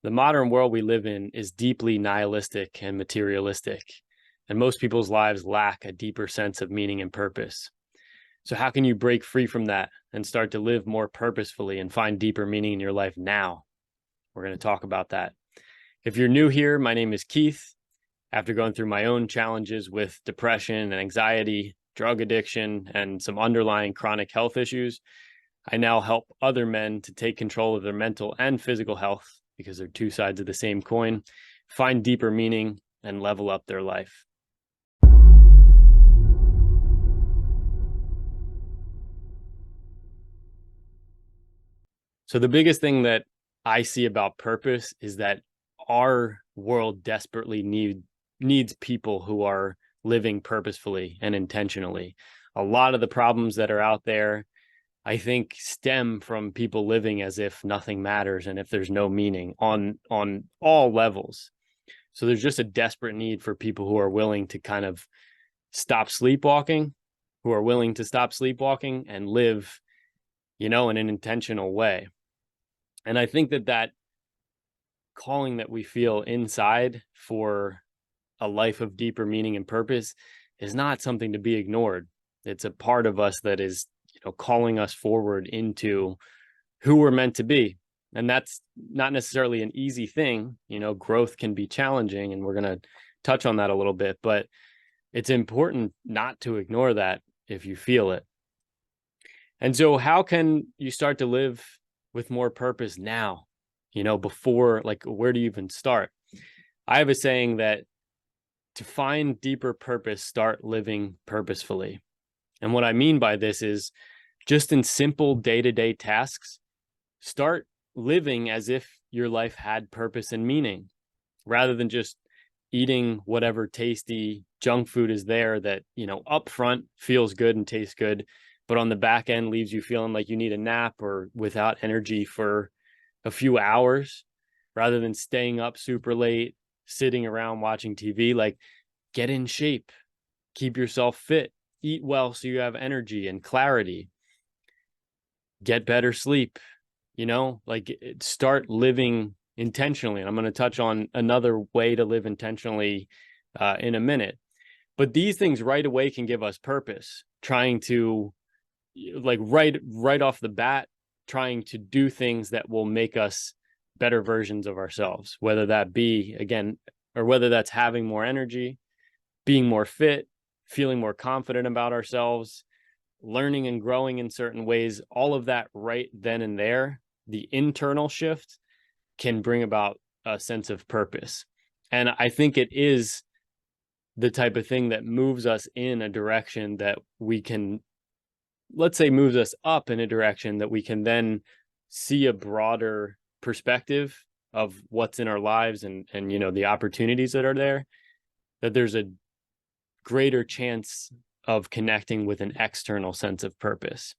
The modern world we live in is deeply nihilistic and materialistic, and most people's lives lack a deeper sense of meaning and purpose. So, how can you break free from that and start to live more purposefully and find deeper meaning in your life now? We're going to talk about that. If you're new here, my name is Keith. After going through my own challenges with depression and anxiety, drug addiction, and some underlying chronic health issues, I now help other men to take control of their mental and physical health, because they're two sides of the same coin, find deeper meaning, and level up their life. So the biggest thing that I see about purpose is that our world desperately needs people who are living purposefully and intentionally. A lot of the problems that are out there, I think, stem from people living as if nothing matters and if there's no meaning on all levels. So there's just a desperate need for people who are willing to kind of stop sleepwalking, who are willing to stop sleepwalking and live, in an intentional way. And I think that calling that we feel inside for a life of deeper meaning and purpose is not something to be ignored. It's a part of us that is, calling us forward into who we're meant to be. And that's not necessarily an easy thing. Growth can be challenging, and we're going to touch on that a little bit, but it's important not to ignore that if you feel it. And so how can you start to live with more purpose now? Before, like, where do you even start? I have a saying that to find deeper purpose, start living purposefully. And what I mean by this is just in simple day-to-day tasks, start living as if your life had purpose and meaning, rather than just eating whatever tasty junk food is there that, up front feels good and tastes good, but on the back end leaves you feeling like you need a nap or without energy for a few hours, rather than staying up super late, sitting around watching TV. Like, get in shape, keep yourself fit, eat well so you have energy and clarity, get better sleep, start living intentionally. And I'm going to touch on another way to live intentionally in a minute. But these things right away can give us purpose, trying to, like, right off the bat, trying to do things that will make us better versions of ourselves, whether that be, again, or whether that's having more energy, being more fit, feeling more confident about ourselves, learning and growing in certain ways. All of that right then and there, the internal shift can bring about a sense of purpose. And I think it is the type of thing that moves us in a direction that we can, let's say, moves us up in a direction that we can then see a broader perspective of what's in our lives and the opportunities that are there, that there's a greater chance of connecting with an external sense of purpose.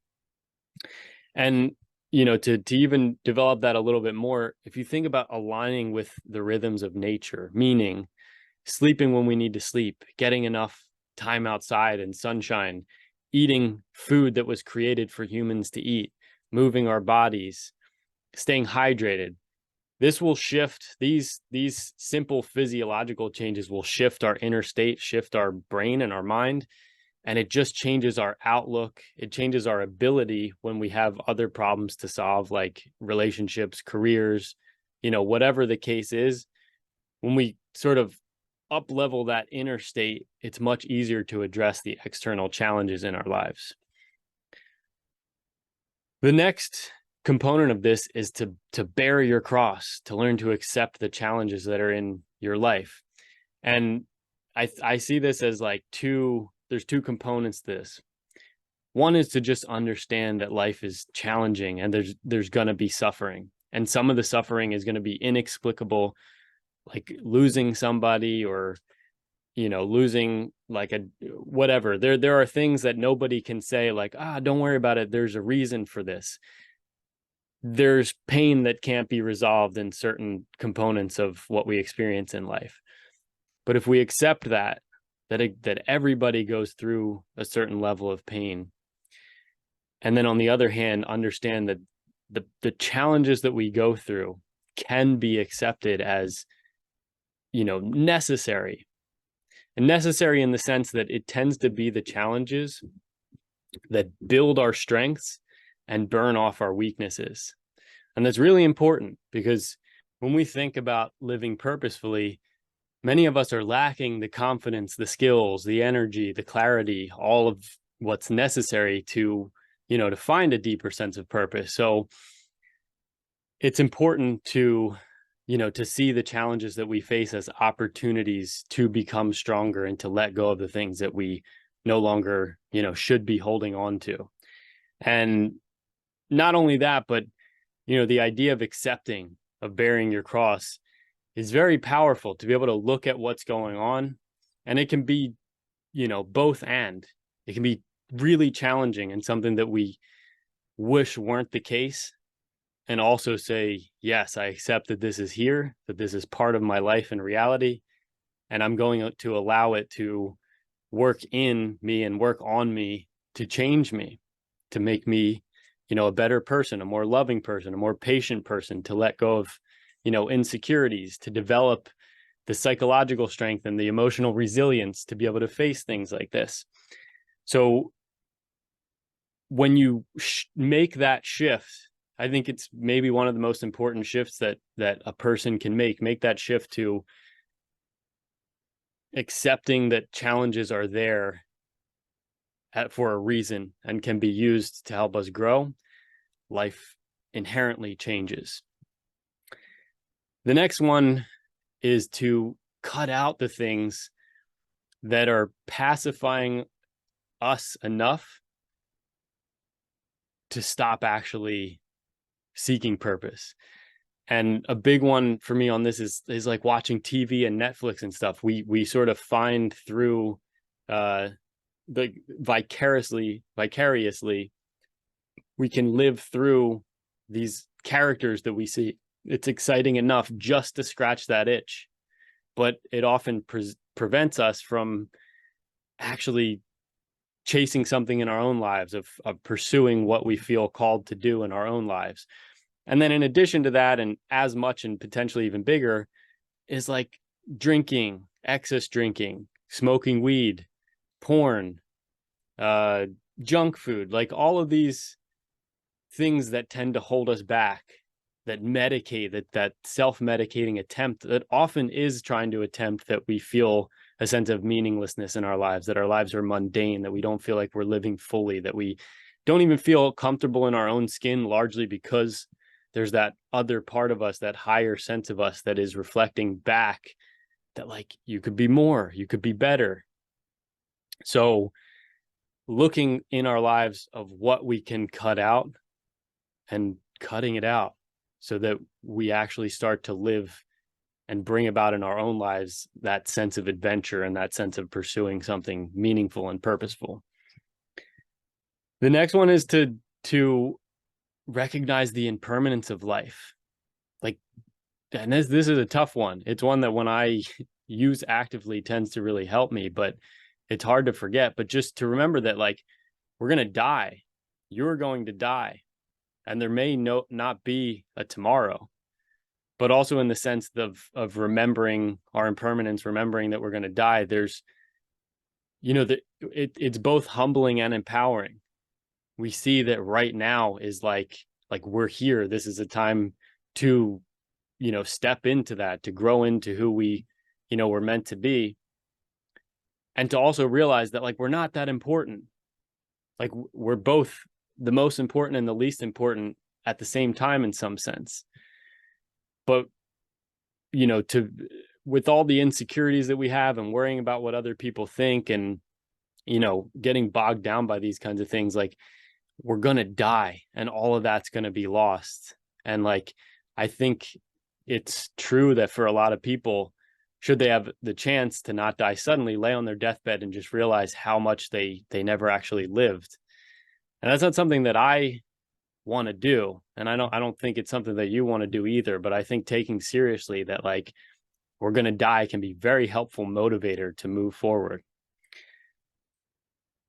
And to even develop that a little bit more, if you think about aligning with the rhythms of nature, meaning sleeping when we need to sleep, getting enough time outside and sunshine, eating food that was created for humans to eat, moving our bodies, staying hydrated. This will shift, these simple physiological changes will shift our inner state, shift our brain and our mind, and it just changes our outlook. It changes our ability when we have other problems to solve, like relationships, careers, whatever the case is. When we sort of up level that inner state, it's much easier to address the external challenges in our lives. The next component of this is to bear your cross, to learn to accept the challenges that are in your life. And I see this as like there's two components to this. One is to just understand that life is challenging and there's going to be suffering. And some of the suffering is going to be inexplicable, like losing somebody or, losing like a whatever. There are things that nobody can say, like, don't worry about it, there's a reason for this. There's pain that can't be resolved in certain components of what we experience in life. But if we accept that everybody goes through a certain level of pain, and then on the other hand, understand that the challenges that we go through can be accepted as, necessary. And necessary in the sense that it tends to be the challenges that build our strengths and burn off our weaknesses. And that's really important, because when we think about living purposefully, many of us are lacking the confidence, the skills, the energy, the clarity, all of what's necessary to, to find a deeper sense of purpose. So it's important to, to see the challenges that we face as opportunities to become stronger and to let go of the things that we no longer, should be holding on to. And not only that, but, the idea of accepting, of bearing your cross is very powerful, to be able to look at what's going on. And it can be, both and. It can be really challenging and something that we wish weren't the case. And also say, yes, I accept that this is here, that this is part of my life and reality. And I'm going to allow it to work in me and work on me to change me, to make me, a better person, a more loving person, a more patient person, to let go of, insecurities, to develop the psychological strength and the emotional resilience to be able to face things like this. So when you make that shift, I think it's maybe one of the most important shifts that a person can make that shift to accepting that challenges are there for a reason and can be used to help us grow. Life inherently changes. The next one is to cut out the things that are pacifying us enough to stop actually seeking purpose. And a big one for me on this is like watching TV and Netflix and stuff. We sort of find through the vicariously we can live through these characters that we see. It's exciting enough just to scratch that itch, but it often prevents us from actually chasing something in our own lives, of pursuing what we feel called to do in our own lives. And then in addition to that, and as much and potentially even bigger, is like drinking, excess drinking, smoking weed, porn, junk food, like all of these things that tend to hold us back, that medicate, that self-medicating attempt that often is trying to attempt that we feel a sense of meaninglessness in our lives, that our lives are mundane, that we don't feel like we're living fully, that we don't even feel comfortable in our own skin, largely because there's that other part of us, that higher sense of us that is reflecting back that like, you could be more, you could be better. So looking in our lives of what we can cut out and cutting it out so that we actually start to live and bring about in our own lives that sense of adventure and that sense of pursuing something meaningful and purposeful. The next one is to recognize the impermanence of life. Like, and this is a tough one. It's one that when I use actively tends to really help me, but it's hard to forget. But just to remember that, like, we're going to die. You're going to die. And there may not be a tomorrow, but also in the sense of remembering our impermanence, remembering that we're going to die. There's, it's both humbling and empowering. We see that right now is like we're here. This is a time to, step into that, to grow into who we, we're meant to be. And to also realize that, like, we're not that important. Like, we're both the most important and the least important at the same time in some sense. But, with all the insecurities that we have and worrying about what other people think and, getting bogged down by these kinds of things, like, we're going to die and all of that's going to be lost. And like, I think it's true that for a lot of people, should they have the chance to not die suddenly, lay on their deathbed and just realize how much they never actually lived. And that's not something that I want to do. And I don't think it's something that you want to do either. But I think taking seriously that, like, we're going to die can be very helpful motivator to move forward.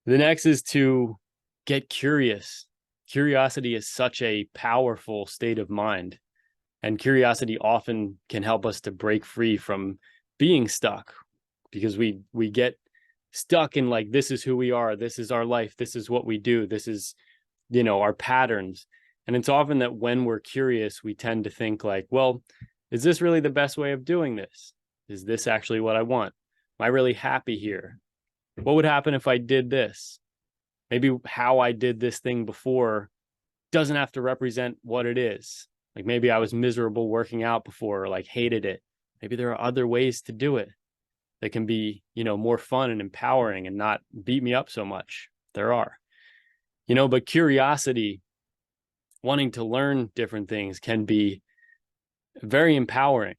The next is to get curious. Curiosity is such a powerful state of mind. And curiosity often can help us to break free from being stuck, because we get stuck in like, this is who we are, this is our life, this is what we do, this is, you know, our patterns. And it's often that when we're curious, we tend to think like, well, is this really the best way of doing this? Is this actually what I want? Am I really happy here? What would happen if I did this? Maybe how I did this thing before doesn't have to represent what it is. Like maybe I was miserable working out before, or like hated it. Maybe there are other ways to do it that can be, you know, more fun and empowering and not beat me up so much. There are, you know, but curiosity, wanting to learn different things, can be very empowering.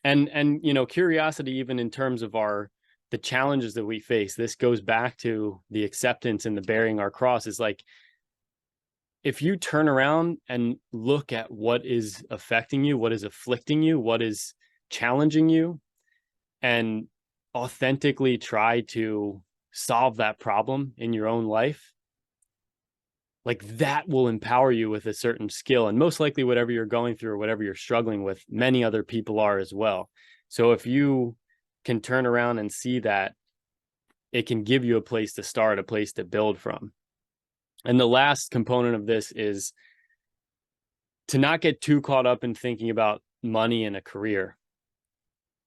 And you know, curiosity, even in terms of the challenges that we face, this goes back to the acceptance and the bearing our cross. Is like, if you turn around and look at what is affecting you, what is afflicting you, what is challenging you, and authentically try to solve that problem in your own life, like that will empower you with a certain skill. And most likely whatever you're going through or whatever you're struggling with, many other people are as well. So if you can turn around and see that, it can give you a place to start, a place to build from. And the last component of this is to not get too caught up in thinking about money and a career.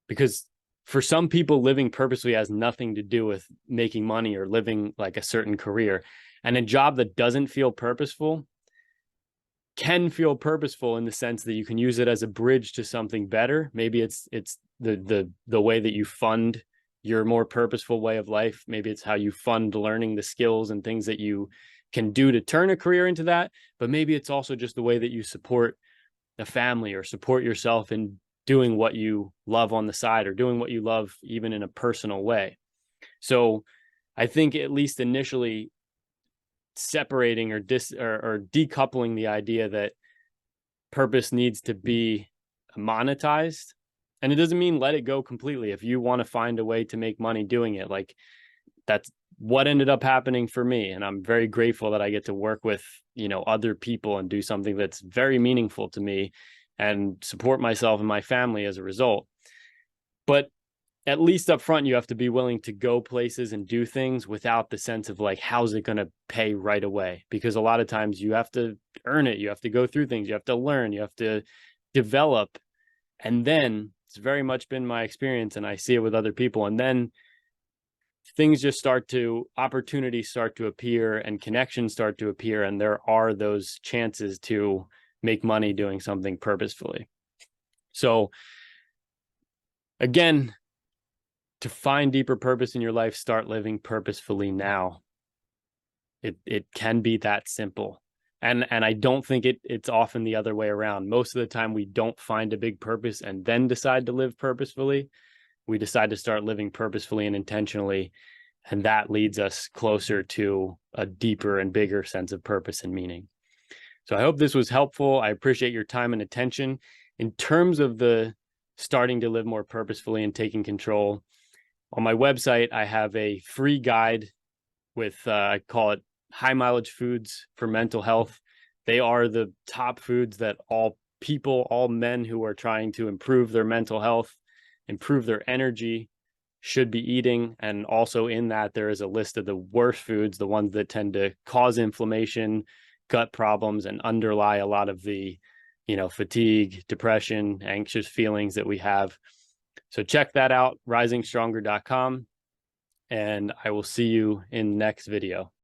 Because for some people, living purposely has nothing to do with making money or living like a certain career. And a job that doesn't feel purposeful can feel purposeful in the sense that you can use it as a bridge to something better. Maybe it's the way that you fund your more purposeful way of life. Maybe it's how you fund learning the skills and things that you can do to turn a career into that. But maybe it's also just the way that you support a family or support yourself in doing what you love on the side, or doing what you love even in a personal way. So I think, at least initially, separating or decoupling the idea that purpose needs to be monetized. And it doesn't mean let it go completely. If you want to find a way to make money doing it, like, that's what ended up happening for me. And I'm very grateful that I get to work with, you know, other people and do something that's very meaningful to me and support myself and my family as a result. But at least up front, you have to be willing to go places and do things without the sense of like, how's it going to pay right away? Because a lot of times you have to earn it. You have to go through things. You have to learn. You have to develop. And then, it's very much been my experience, and I see it with other people. And then things just opportunities start to appear and connections start to appear. And there are those chances to make money doing something purposefully. So again, to find deeper purpose in your life, start living purposefully now. It can be that simple. And I don't think it's often the other way around. Most of the time we don't find a big purpose and then decide to live purposefully. We decide to start living purposefully and intentionally, and that leads us closer to a deeper and bigger sense of purpose and meaning. So I hope this was helpful. I appreciate your time and attention. In terms of the starting to live more purposefully and taking control, on my website, I have a free guide with, I call it high mileage foods for mental health. They are the top foods that all men who are trying to improve their mental health, improve their energy, should be eating. And also in that, there is a list of the worst foods, the ones that tend to cause inflammation, gut problems, and underlie a lot of the, you know, fatigue, depression, anxious feelings that we have. So check that out, risingstronger.com, and I will see you in the next video.